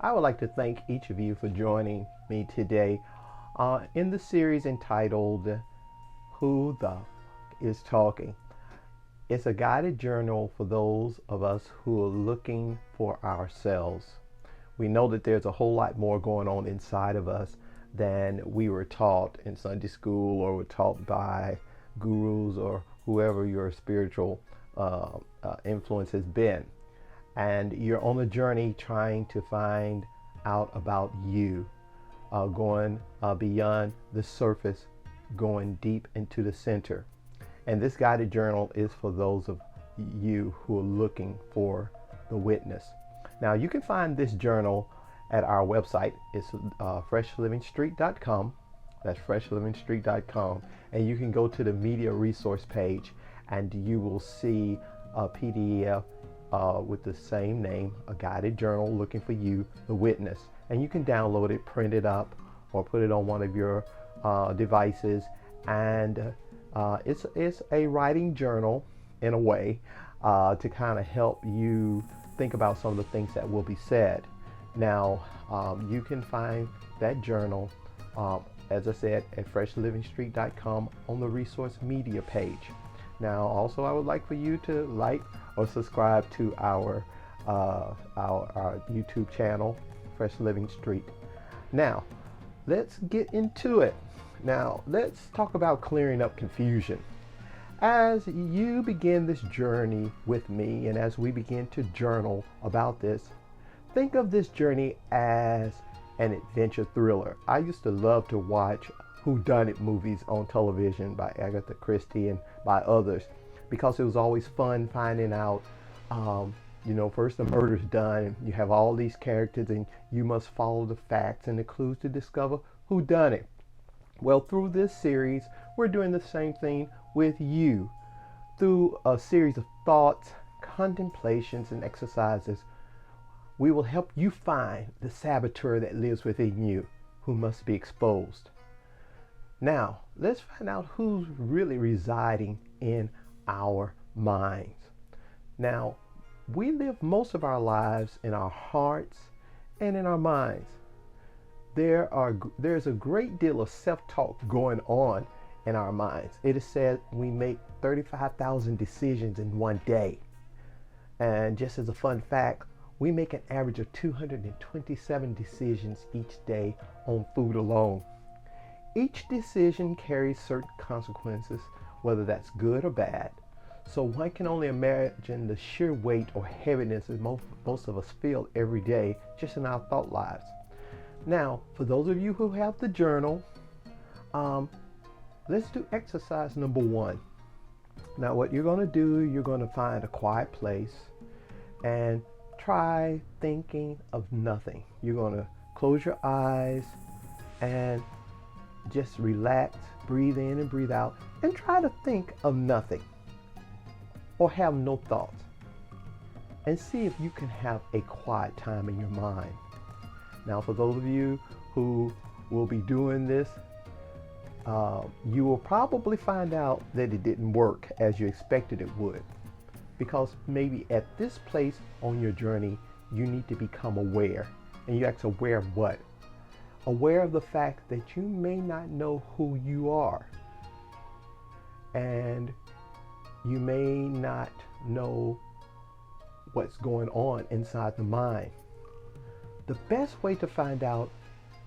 I would like to thank each of you for joining me today in the series entitled Who the is Talking. It's a guided journal for those of us who are looking for ourselves. We know that there's a whole lot more going on inside of us than we were taught in Sunday school or were taught by gurus or whoever your spiritual influence has been. And you're on a journey trying to find out about you, going beyond the surface, going deep into the center. And this guided journal is for those of you who are looking for the witness. Now, you can find this journal at our website. It's freshlivingstreet.com. That's freshlivingstreet.com. And you can go to the media resource page and you will see a PDF with the same name, a guided journal looking for you, the witness. And you can download it, print it up, or put it on one of your devices. And it's a writing journal in a way to kind of help you think about some of the things that will be said. Now, you can find that journal, as I said, at freshlivingstreet.com on the resource media page. Now, also, I would like for you to like or subscribe to our YouTube channel, Fresh Living Street. Now, let's get into it. Now, let's talk about clearing up confusion. As you begin this journey with me, and as we begin to journal about this, think of this journey as an adventure thriller. I used to love to watch whodunit movies on television by Agatha Christie and by others, because it was always fun finding out, first the murder's done, and you have all these characters, and you must follow the facts and the clues to discover who done it. Well, through this series, we're doing the same thing with you. Through a series of thoughts, contemplations, and exercises, we will help you find the saboteur that lives within you, who must be exposed. Now, let's find out who's really residing in our minds. Now, we live most of our lives in our hearts and in our minds. There's a great deal of self-talk going on in our minds. It is said we make 35,000 decisions in one day. And just as a fun fact, we make an average of 227 decisions each day on food alone. Each decision carries certain consequences, whether that's good or bad. So one can only imagine the sheer weight or heaviness that most of us feel every day just in our thought lives. Now, for those of you who have the journal, let's do exercise number 1. Now, what you're going to do, you're going to find a quiet place and try thinking of nothing. You're going to close your eyes and just relax, breathe in and breathe out, and try to think of nothing or have no thoughts. And see if you can have a quiet time in your mind. Now, for those of you who will be doing this, you will probably find out that it didn't work as you expected it would. Because maybe at this place on your journey, you need to become aware. And you ask, aware of what? Aware of the fact that you may not know who you are. And you may not know what's going on inside the mind. The best way to find out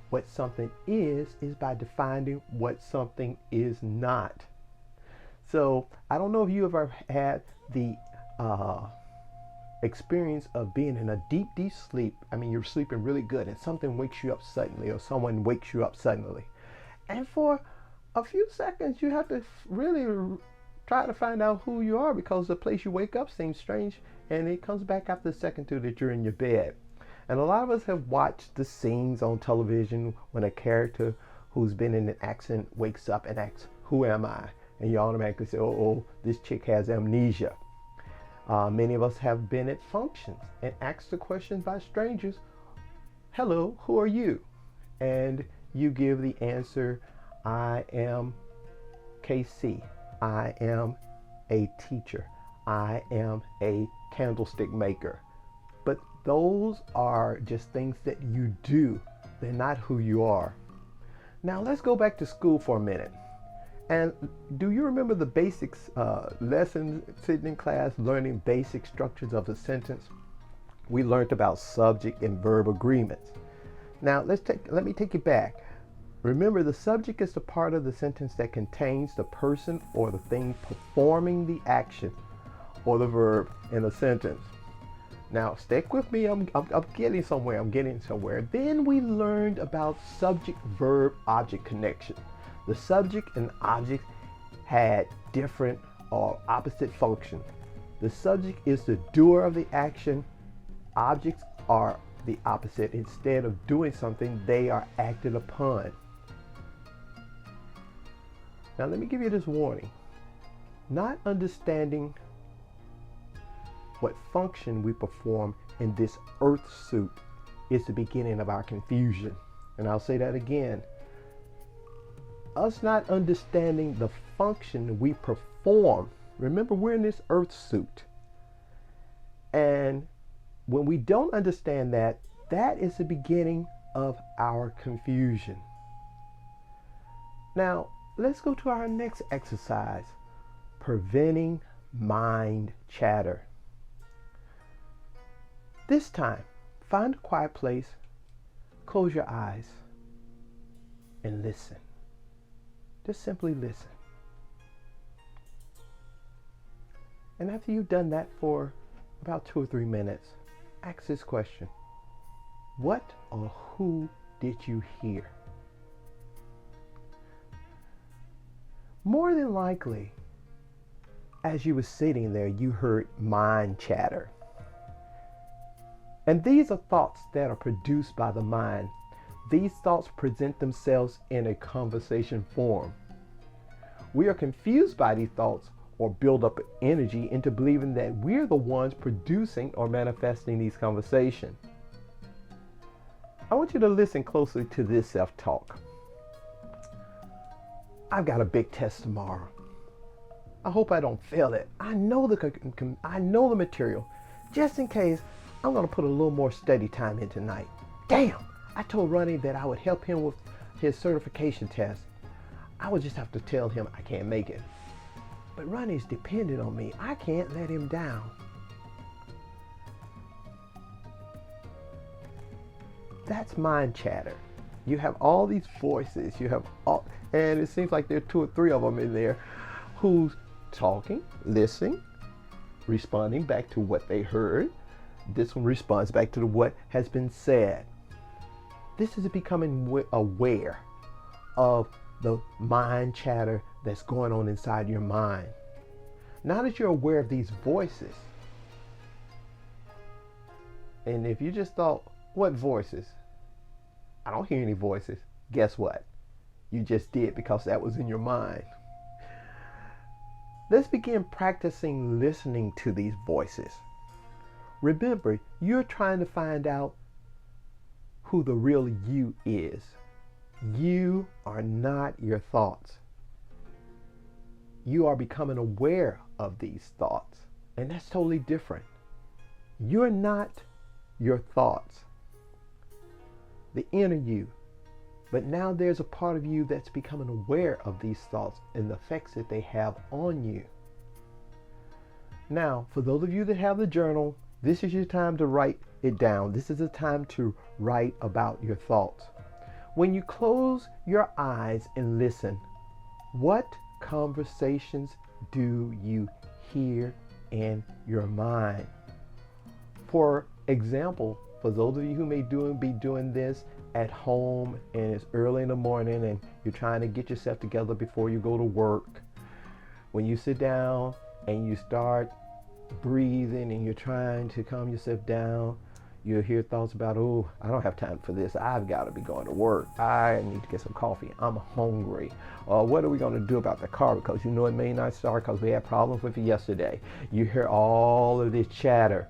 what something is by defining what something is not. So I don't know if you ever had the experience of being in a deep sleep. I mean, you're sleeping really good and something wakes you up suddenly, or someone wakes you up suddenly. And for a few seconds, you have to really try to find out who you are, because the place you wake up seems strange, and it comes back after a second or two that you're in your bed. And a lot of us have watched the scenes on television when a character who's been in an accident wakes up and asks, who am I? And you automatically say, oh, this chick has amnesia. Many of us have been at functions and asked the question by strangers, hello, who are you? And you give the answer, I am KC. I am a teacher. I am a candlestick maker. But Those are just things that you do. They're not who you are. Now let's go back to school for a minute. And do you remember the basics lessons, sitting in class, learning basic structures of a sentence? We learned about subject and verb agreements. Now let me take you back. Remember, the subject is the part of the sentence that contains the person or the thing performing the action or the verb in a sentence. Now stick with me, I'm getting somewhere. Then we learned about subject verb object connection. The subject and object had different or opposite functions. The subject is the doer of the action. Objects are the opposite. Instead of doing something, they are acted upon. Now let me give you this warning. Not understanding what function we perform in this earth suit is the beginning of our confusion. And I'll say that again. Us not understanding the function we perform. Remember, we're in this earth suit. And when we don't understand that, that is the beginning of our confusion. Now, let's go to our next exercise, preventing mind chatter. This time, find a quiet place, close your eyes, and listen. Just simply listen. And after you've done that for about 2 or 3 minutes, ask this question. What or who did you hear? More than likely, as you were sitting there, you heard mind chatter. And these are thoughts that are produced by the mind. These thoughts present themselves in a conversation form. We are confused by these thoughts or build up energy into believing that we're the ones producing or manifesting these conversations. I want you to listen closely to this self-talk. I've got a big test tomorrow. I hope I don't fail it. I know the material. Just in case, I'm going to put a little more study time in tonight. Damn! I told Ronnie that I would help him with his certification test. I would just have to tell him I can't make it. But Ronnie's dependent on me. I can't let him down. That's mind chatter. You have all these voices. And it seems like there are 2 or 3 of them in there who's talking, listening, responding back to what they heard. This one responds back to what has been said. This is becoming aware of the mind chatter that's going on inside your mind. Now that you're aware of these voices, and if you just thought, what voices? I don't hear any voices. Guess what? You just did, because that was in your mind. Let's begin practicing listening to these voices. Remember, you're trying to find out who the real you is. You are not your thoughts. You are becoming aware of these thoughts, and that's totally different. You're not your thoughts, the inner you. But now there's a part of you that's becoming aware of these thoughts and the effects that they have on you. Now, for those of you that have the journal, this is your time to write it down. This is the time to write about your thoughts. When you close your eyes and listen, what conversations do you hear in your mind? For example, for those of you who may be doing this at home and it's early in the morning and you're trying to get yourself together before you go to work, when you sit down and you start breathing and you're trying to calm yourself down, you'll hear thoughts about, oh, I don't have time for this. I've got to be going to work. I need to get some coffee. I'm hungry. What are we going to do about the car? Because you know it may not start because we had problems with it yesterday. You hear all of this chatter,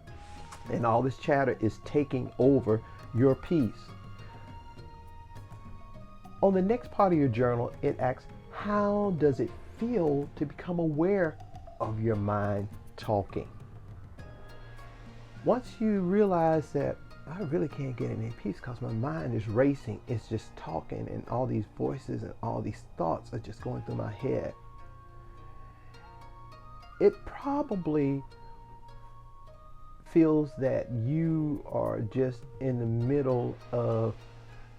and all this chatter is taking over your peace. On the next part of your journal, it asks, how does it feel to become aware of your mind talking? Once you realize that I really can't get any peace because my mind is racing, it's just talking, and all these voices and all these thoughts are just going through my head, it probably feels that you are just in the middle of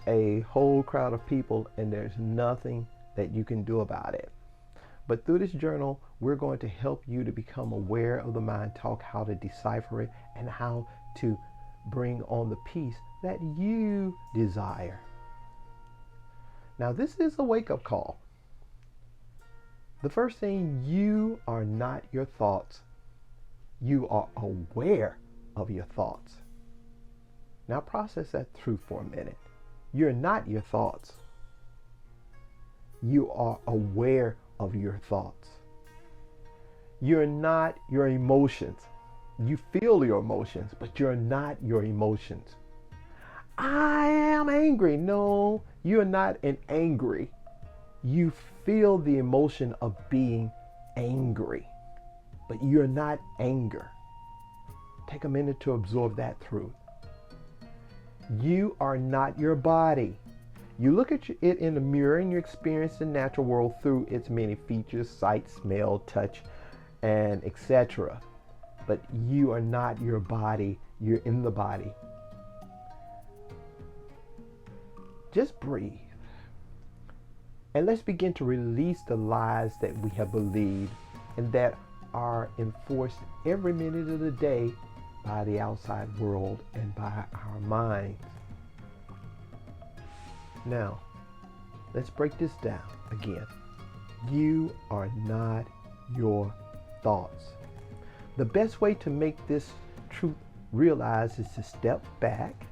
a whole crowd of people and there's nothing that you can do about it. But through this journal, we're going to help you to become aware of the mind talk, how to decipher it, and how to bring on the peace that you desire. Now, this is a wake-up call. The first thing, you are not your thoughts. You are aware of your thoughts. Now process that through for a minute. You're not your thoughts. You are aware of your thoughts. You're not your emotions. You feel your emotions, but you're not your emotions. I am angry. No, you're not an angry. You feel the emotion of being angry, but you're not anger. Take a minute to absorb that truth. You are not your body. You look at it in the mirror and you experience the natural world through its many features, sight, smell, touch, and etc. But you are not your body. You're in the body. Just breathe. And let's begin to release the lies that we have believed and that are enforced every minute of the day by the outside world and by our minds. Now, let's break this down again. You are not your thoughts. The best way to make this truth realized is to step back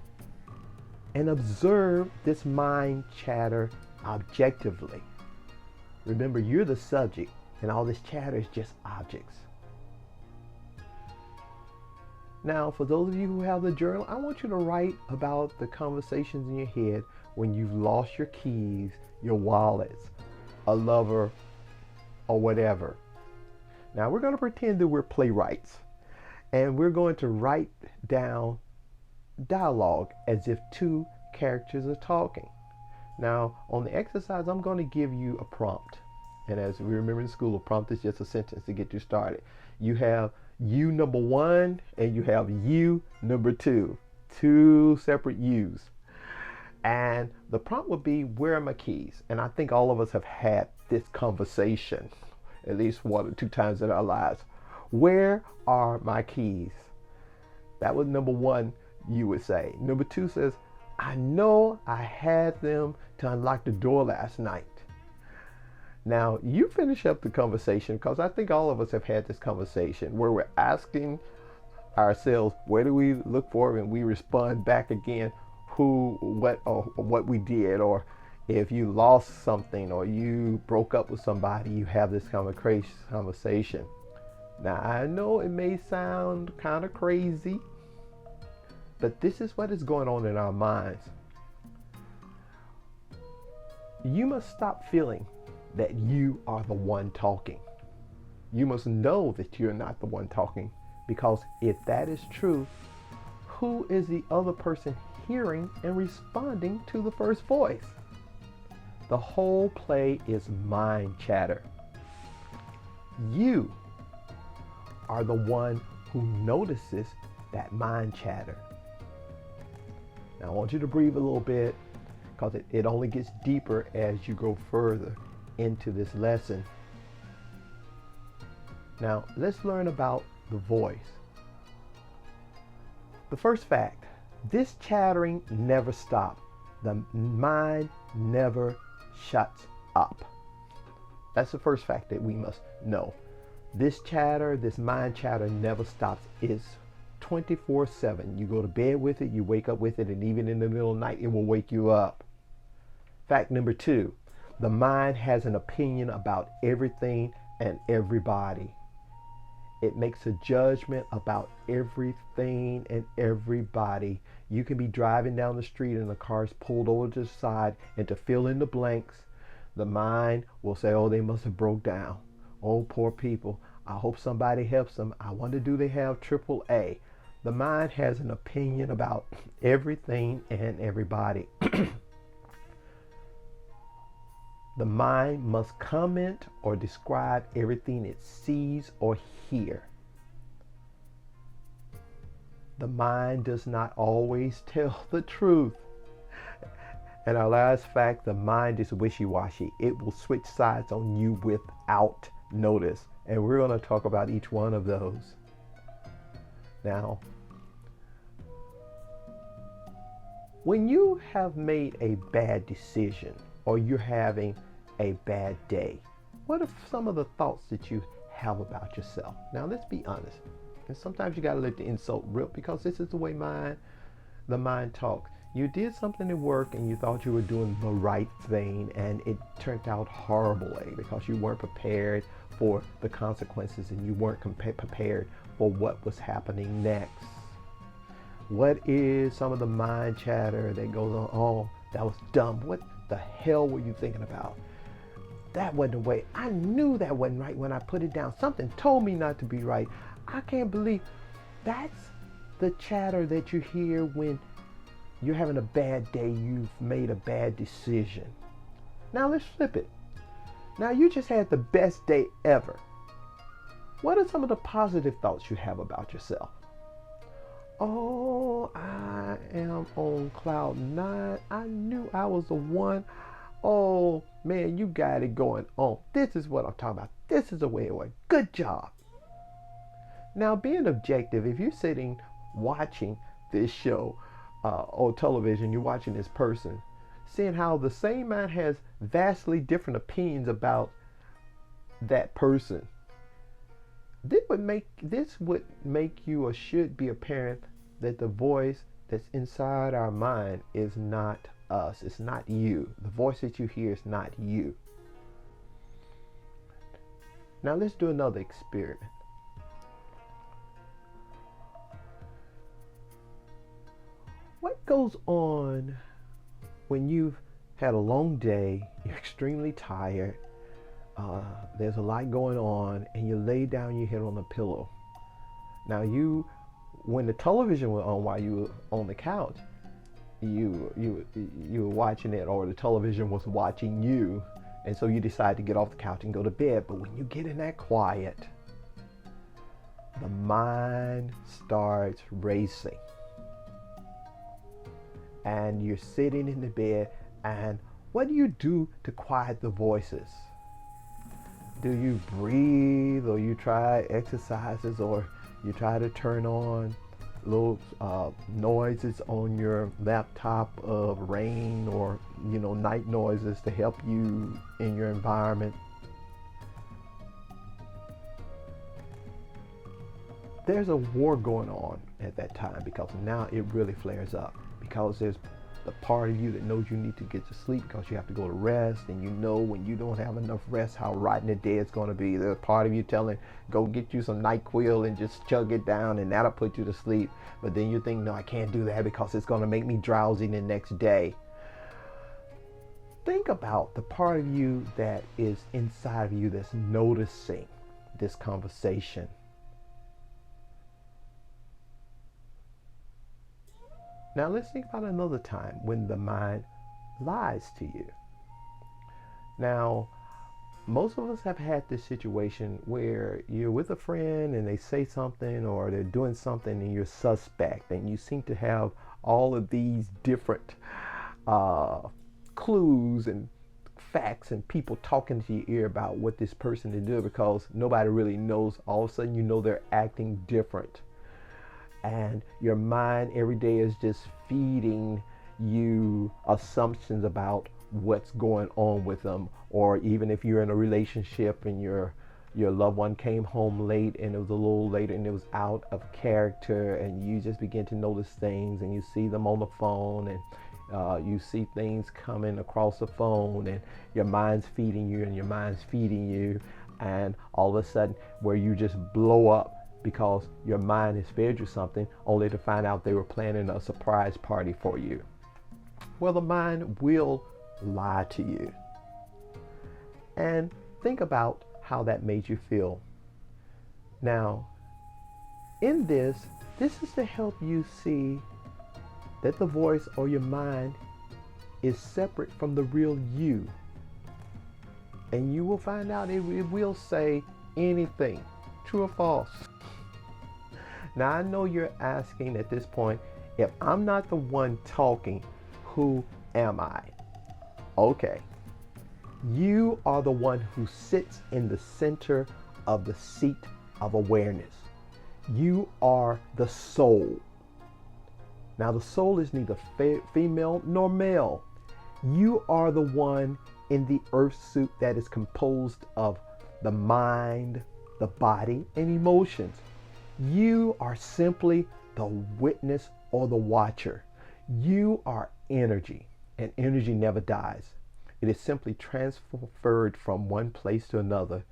and observe this mind chatter objectively. Remember, you're the subject and all this chatter is just objects. Now, for those of you who have the journal, I want you to write about the conversations in your head when you've lost your keys, your wallets, a lover, or whatever. Now, we're going to pretend that we're playwrights, and we're going to write down dialogue as if two characters are talking. Now, on the exercise, I'm going to give you a prompt. And as we remember in school, a prompt is just a sentence to get you started. You have you number one and you have you number two. Two separate yous. And the prompt would be, where are my keys? And I think all of us have had this conversation at least one or two times in our lives. Where are my keys? That was number one, you would say. Number two says, I know I had them to unlock the door last night. Now, you finish up the conversation, because I think all of us have had this conversation where we're asking ourselves, where do we look for? And we respond back again, who, what, or what we did. Or if you lost something or you broke up with somebody, you have this kind of crazy conversation. Now, I know it may sound kind of crazy, but this is what is going on in our minds. You must stop feeling that you are the one talking. You must know that you're not the one talking, because if that is true, who is the other person hearing and responding to the first voice? The whole play is mind chatter. You are the one who notices that mind chatter. Now I want you to breathe a little bit, because it only gets deeper as you go further into this lesson. Now let's learn about the voice. The first fact, this chattering never stops. The mind never shuts up. That's the first fact that we must know. This chatter, this mind chatter never stops. It's 24/7. You go to bed with it, you wake up with it, and even in the middle of the night, it will wake you up. Fact number two, the mind has an opinion about everything and everybody. It makes a judgment about everything and everybody. You can be driving down the street and the car's pulled over to the side, and to fill in the blanks, the mind will say, oh, they must have broke down. Oh, poor people. I hope somebody helps them. I wonder, do they have AAA? The mind has an opinion about everything and everybody. The mind must comment or describe everything it sees or hears. The mind does not always tell the truth. And our last fact, the mind is wishy-washy. It will switch sides on you without notice. And we're going to talk about each one of those. Now, when you have made a bad decision or you're having a bad day, what are some of the thoughts that you have about yourself? Now, let's be honest. And sometimes you got to let the insult rip, because this is the way the mind talks. You did something at work and you thought you were doing the right thing, and it turned out horribly because you weren't prepared for the consequences and you weren't prepared for what was happening next. What is some of the mind chatter that goes on? Oh, that was dumb. What the hell were you thinking about? That wasn't the way. I knew that wasn't right when I put it down. Something told me not to be right. I can't believe. That's the chatter that you hear when you're having a bad day. You've made a bad decision. Now let's flip it. Now you just had the best day ever. What are some of the positive thoughts you have about yourself? Oh, I am on cloud 9. I knew I was the one. Oh man, you got it going on. This is what I'm talking about. This is the way it went. Good job. Now, being objective, if you're sitting watching this show on television, you're watching this person, seeing how the same mind has vastly different opinions about that person, this would make you, or should be apparent, that the voice that's inside our mind is not us. It's not you. The voice that you hear is not you. Now let's do another experiment. What goes on when you've had a long day, you're extremely tired, there's a lot going on, and you lay down your head on the pillow? Now when the television was on while you were on the couch, you were watching it, or the television was watching you, and so you decide to get off the couch and go to bed. But when you get in that quiet, the mind starts racing. And you're sitting in the bed, and what do you do to quiet the voices? Do you breathe, or you try exercises, or you try to turn on little noises on your laptop of rain, or night noises to help you in your environment? There's a war going on at that time, because now it really flares up, because there's the part of you that knows you need to get to sleep because you have to go to rest, and when you don't have enough rest, how rotten the day is going to be. There's a part of you telling, go get you some NyQuil and just chug it down, and that'll put you to sleep. But then you think, no, I can't do that because it's going to make me drowsy the next day. Think about the part of you that is inside of you that's noticing this conversation. Now let's think about another time when the mind lies to you. Now, most of us have had this situation where you're with a friend and they say something, or they're doing something, and you're suspect, and you seem to have all of these different clues and facts and people talking to your ear about what this person is doing, because nobody really knows. All of a sudden they're acting different. And your mind every day is just feeding you assumptions about what's going on with them. Or even if you're in a relationship and your loved one came home late, and it was a little later and it was out of character, and you just begin to notice things, and you see them on the phone, and you see things coming across the phone, and your mind's feeding you and your mind's feeding you, and all of a sudden where you just blow up because your mind has fed you something, only to find out they were planning a surprise party for you. Well, the mind will lie to you. And think about how that made you feel. Now, in this, This is to help you see that the voice or your mind is separate from the real you. And you will find out it will say anything, true or false. Now I know you're asking at this point, if I'm not the one talking, who am I? Okay. You are the one who sits in the center of the seat of awareness. You are the soul. Now the soul is neither female nor male. You are the one in the earth suit that is composed of the mind, the body, and emotions. You are simply the witness or the watcher. You are energy, and energy never dies. It is simply transferred from one place to another